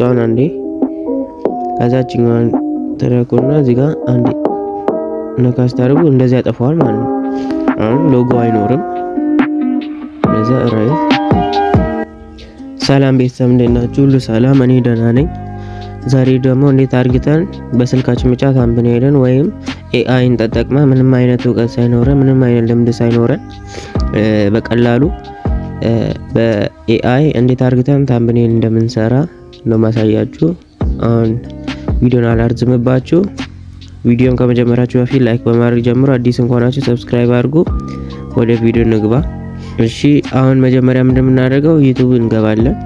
አሁን አንዴ ከዛችኛዋን ተረኩና እዚህ ጋር አንዴ ነካ ስታደርጉ እንደዚህ ያጠፋዋል ማለት ነው። አሁን ሎጎ አይኖርም። ለዛ ራይት ሰላም ቤተሰብ እንዴት ናችሁ? ሁሉ ሰላም? እኔ ደህና ነኝ። ዛሬ ደግሞ እንዴት አድርገን በስልካችን ብቻ ታምብኔልን ወይም ኤአይን ተጠቅመን ምንም አይነት እውቀት ሳይኖረን ምንም አይነት ልምድ ሳይኖረን በቀላሉ በኤአይ እንዴት አድርገን ታምብኔል እንደምንሰራ ነው ማሳያችሁ። አሁን ቪዲዮን አላርዝምባችሁ። ቪዲዮን ከመጀመራችሁ በፊት ላይክ በማድረግ ጀምሮ አዲስ እንኳናችሁ ሰብስክራይብ አድርጉ። ወደ ቪዲዮ እንግባ። እሺ አሁን መጀመሪያ እንደምናደርገው ዩቲዩብ እንገባለን።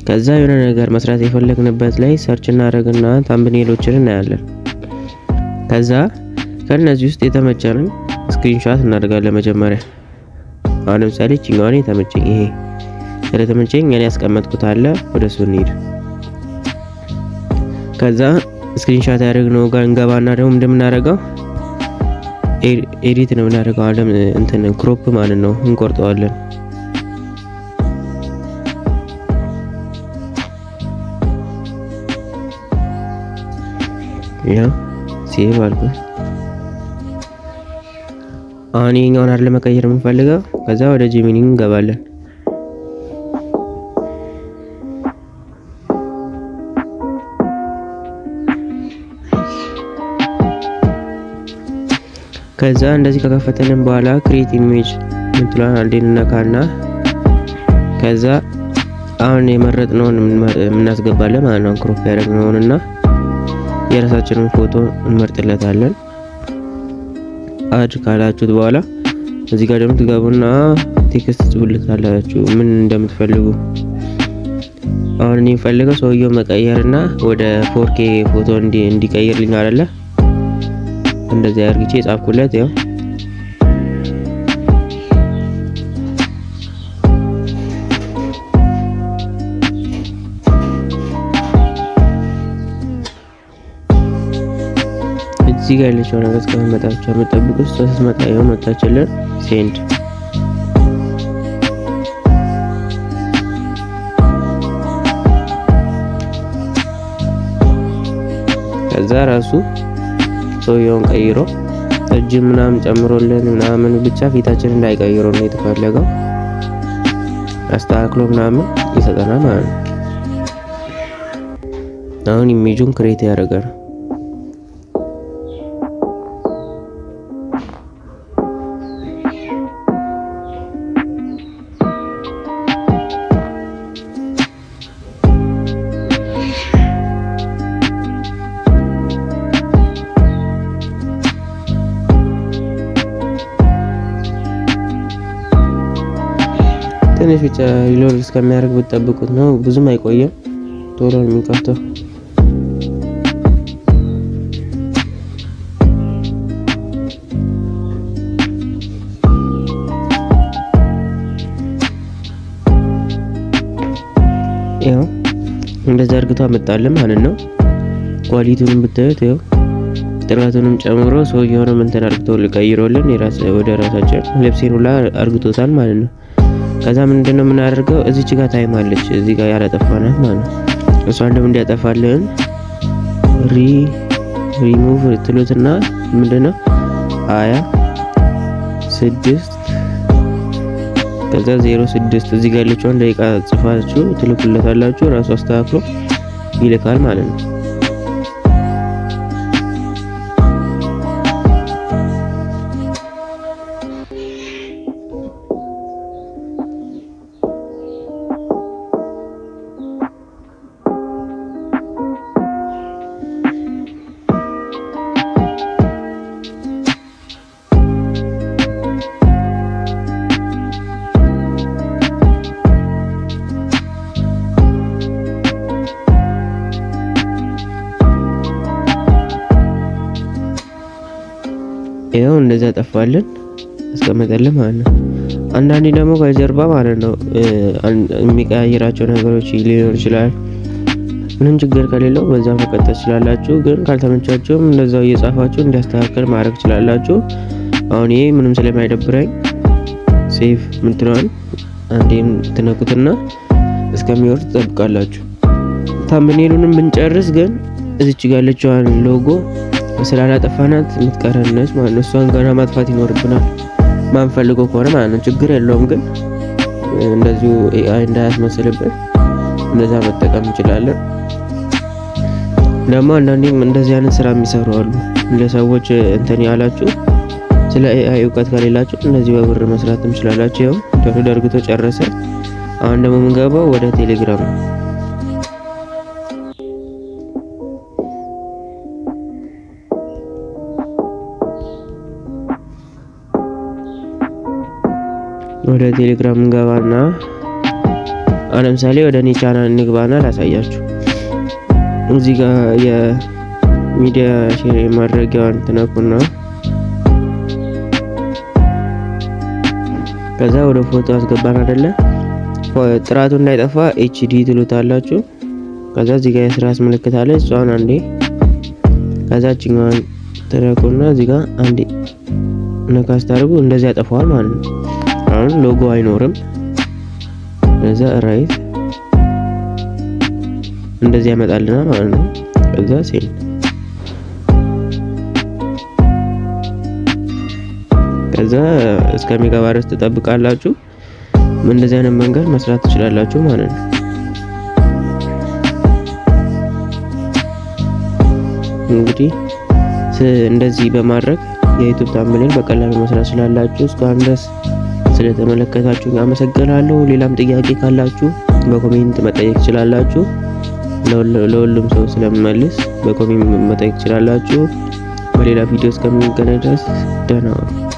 ከዛ የሆነ ነገር መስራት የፈለግንበት ላይ ሰርች እናደርግና ታምብኔሎችን እናያለን። ከዛ ከነዚህ ውስጥ የተመቸንን ስክሪንሾት እናደርጋለን። መጀመሪያ አሁን ለምሳሌ እቺኛዋን የተመቸኝ ይሄ ስለተመቸኝ እኔ ያስቀመጥኩት አለ፣ ወደሱ እንሂድ። ከዛ ስክሪንሾት ያደረግነው ጋር እንገባና ደግሞ እንደምናደርገው ኤዲት ነው የምናደርገው። አለም እንትን ክሮፕ ማለት ነው፣ እንቆርጠዋለን። ያ ሴቭ አልኩት። አሁን ይሄኛውን አይደል መቀየር የምንፈልገው። ከዛ ወደ ጂሚኒ እንገባለን። ከዛ እንደዚህ ከከፈተልን በኋላ ክሬት ኢሜጅ ምትሏን አንዴ እንነካና ከዛ አሁን የመረጥነውን እናስገባለን ማለት ነው። ክሮፕ ያደረግነውንና የራሳችንን ፎቶ እንመርጥለታለን። አድ ካላችሁት በኋላ እዚህ ጋር ደግሞ ትገቡና ቴክስት ጽፉልታላችሁ ምን እንደምትፈልጉ። አሁን እኔ የምፈልገው ሰውየው መቀየርና ወደ 4K ፎቶ እንዲቀይርልኝ አይደለ? እንደዚህ አድርጌ ጻፍኩለት። ያው እዚህ ጋር ያለችው ነገር እስከመጣችሁ የምትጠብቁ ስትመጣ ይኸው መጣችልን። ሴንድ ከዛ ራሱ ሰውየውን ቀይሮ እጅ ምናምን ጨምሮልን ምናምን ብቻ ፊታችን እንዳይቀይሮ ነው የተፈለገው። አስተካክሎ ምናምን ይሰጠናል ማለት ነው። አሁን ኢሜጁን ክሬት ያደርጋል። ትንሽ ብቻ ሪሎድ እስከሚያደርግ ብትጠብቁት ነው። ብዙም አይቆየም፣ ቶሎ ነው የሚከፍተው። ያው እንደዛ አድርግቶ አመጣልን ማለት ነው። ኳሊቲውንም ብታዩት ያው ጥራቱንም ጨምሮ ሰውየውንም እንትን አድርግቶ ልቀይሮልን ወደ ራሳችን ልብሴን ሁላ አድርግቶታል ማለት ነው። ከዛ ምንድነው የምናደርገው? እዚች ጋር ታይም አለች፣ እዚህ ጋር ያላጠፋናት ማለት ነው። እሷን ደግሞ እንዲያጠፋልን ሪሙቭ ትሉትና ምንድነው 26 ከዛ 06 እዚህ ጋር ያለችውን ደቂቃ ጽፋችሁ ትልኩለታላችሁ። ራሱ አስተካክሎ ይልካል ማለት ነው። ይሄው እንደዛ ጠፋልን አስቀመጠልን ማለት ነው። አንዳንዴ ደግሞ ከጀርባ ማለት ነው የሚቀያየራቸው ነገሮች ሊኖር ይችላል። ምንም ችግር ከሌለው በዛ መቀጠል ትችላላችሁ። ግን ካልተመቻችሁም እንደዛው እየጻፋችሁ እንዲያስተካክል ማድረግ ትችላላችሁ። አሁን ይሄ ምንም ስለማይደብረኝ ሴቭ ምትለዋል አንዴን ትነኩትና እስከሚወርድ ትጠብቃላችሁ። ታምብኔሉንም ብንጨርስ ግን እዚች ጋር ያለችዋን ሎጎ ስላላጠፋናት የምትቀረነች ማለት ነው። እሷን ገና ማጥፋት ይኖርብናል ማንፈልገው ከሆነ ማለት ነው። ችግር የለውም ግን እንደዚሁ ኤአይ እንዳያስመስልብን እንደዛ መጠቀም እንችላለን። ደግሞ አንዳንዴም እንደዚህ አይነት ስራ የሚሰሩ አሉ። ለሰዎች እንትን ያላችሁ ስለ ኤአይ እውቀት ከሌላችሁ እንደዚህ በብር መስራት እንችላላችሁ። ያው ደርግቶ ጨረሰ። አሁን ደግሞ የምንገባው ወደ ቴሌግራም ነው። ወደ ቴሌግራም እንገባና ለምሳሌ ወደ እኔ ቻናል እንግባና ላሳያችሁ። እዚህ ጋር የሚዲያ ሼር ማድረጊያዋን ትነኩና ከዛ ወደ ፎቶ አስገባን አይደለ? ጥራቱ እንዳይጠፋ ኤችዲ ትሉታላችሁ። ከዛ እዚህ ጋር የስራስ ምልክት አለ፣ እሷን አንዴ ከዛችኛዋን ትነኩና እዚህ ጋር አንዴ ነካ ስታደርጉ እንደዚህ ያጠፋዋል ማለት ነው። አሁን ሎጎ አይኖርም። ከዛ ራይት እንደዚህ ያመጣልና ማለት ነው። ከዛ ሴል ከዛ እስከሚገባ ድረስ ትጠብቃላችሁ። እንደዚህ አይነት መንገድ መስራት ትችላላችሁ ማለት ነው። እንግዲህ እንደዚህ በማድረግ የዩቲዩብ ታምብኔል በቀላሉ መስራት ስላላችሁ እስካሁን ድረስ ስለተመለከታችሁ አመሰግናለሁ። ሌላም ጥያቄ ካላችሁ በኮሜንት መጠየቅ ትችላላችሁ። ለሁሉም ሰው ስለምመልስ በኮሜንት መጠየቅ ትችላላችሁ። በሌላ ቪዲዮ እስከምንገናኝ ድረስ ደህና ዋሉ።